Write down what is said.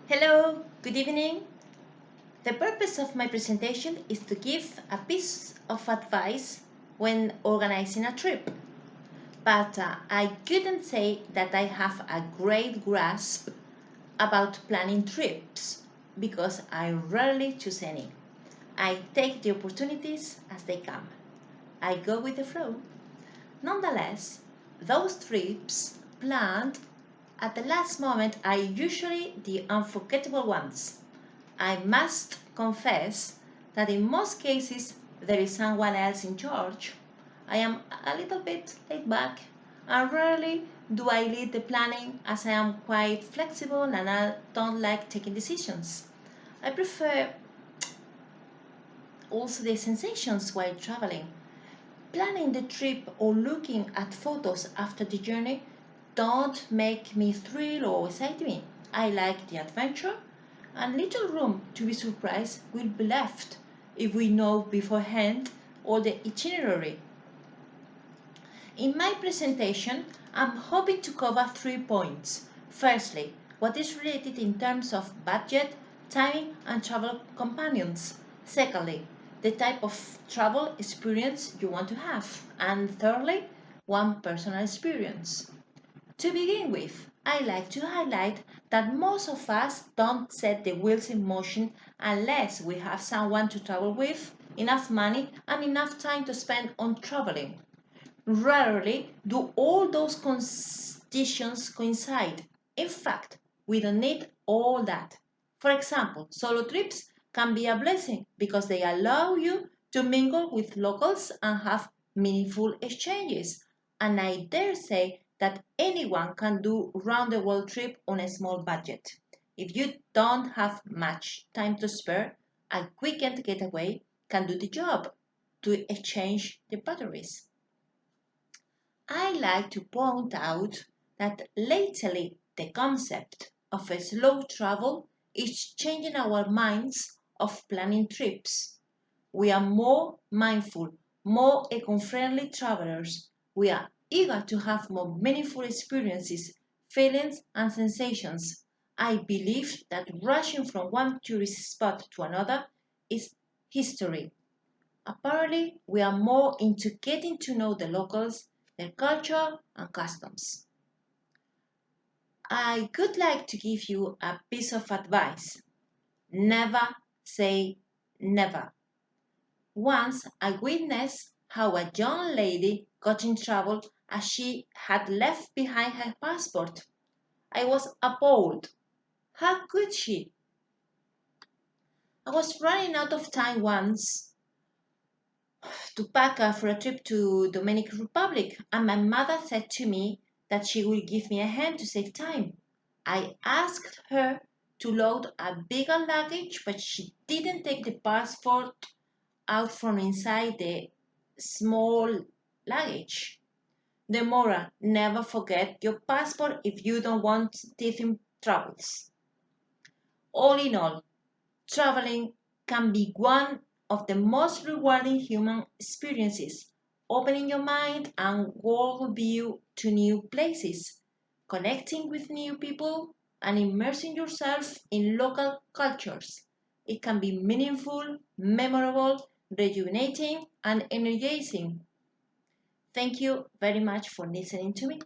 Hello, good evening. The purpose of my presentation is to give a piece of advice when organizing a trip. But I couldn't say that I have a great grasp about planning trips because I rarely choose any. I take the opportunities as they come. I go with the flow. Nonetheless, those trips planned at the last moment are usually the unforgettable ones. I must confess that in most cases there is someone else in charge. I am a little bit laid back and rarely do I lead the planning as I am quite flexible and I don't like taking decisions. I prefer also the sensations while traveling. Planning the trip or looking at photos after the journey don't make me thrill or excite me. I like the adventure, and little room to be surprised will be left if we know beforehand all the itinerary. In my presentation, I'm hoping to cover 3 points. Firstly, what is related in terms of budget, timing, and travel companions. Secondly, the type of travel experience you want to have. And thirdly, one personal experience. To begin with, I like to highlight that most of us don't set the wheels in motion unless we have someone to travel with, enough money, and enough time to spend on traveling. Rarely do all those conditions coincide. In fact, we don't need all that. For example, solo trips can be a blessing because they allow you to mingle with locals and have meaningful exchanges. And I dare say that anyone can do round the world trip on a small budget. If you don't have much time to spare, a weekend getaway can do the job to exchange the batteries. I like to point out that lately the concept of a slow travel is changing our minds of planning trips. We are more mindful, more eco-friendly travelers. We are eager to have more meaningful experiences, feelings, and sensations. I believe that rushing from one tourist spot to another is history. Apparently, we are more into getting to know the locals, their culture, and customs. I would like to give you a piece of advice. Never say never. Once I witnessed how a young lady got in trouble as she had left behind her passport. I was appalled. How could she? I was running out of time once to pack for a trip to Dominican Republic, and my mother said to me that she would give me a hand to save time. I asked her to load a bigger luggage, but she didn't take the passport out from inside the small luggage. Demora, never forget your passport if you don't want teething troubles. All in all, traveling can be one of the most rewarding human experiences, opening your mind and worldview to new places, connecting with new people, and immersing yourself in local cultures. It can be meaningful, memorable, rejuvenating, and energizing. Thank you very much for listening to me.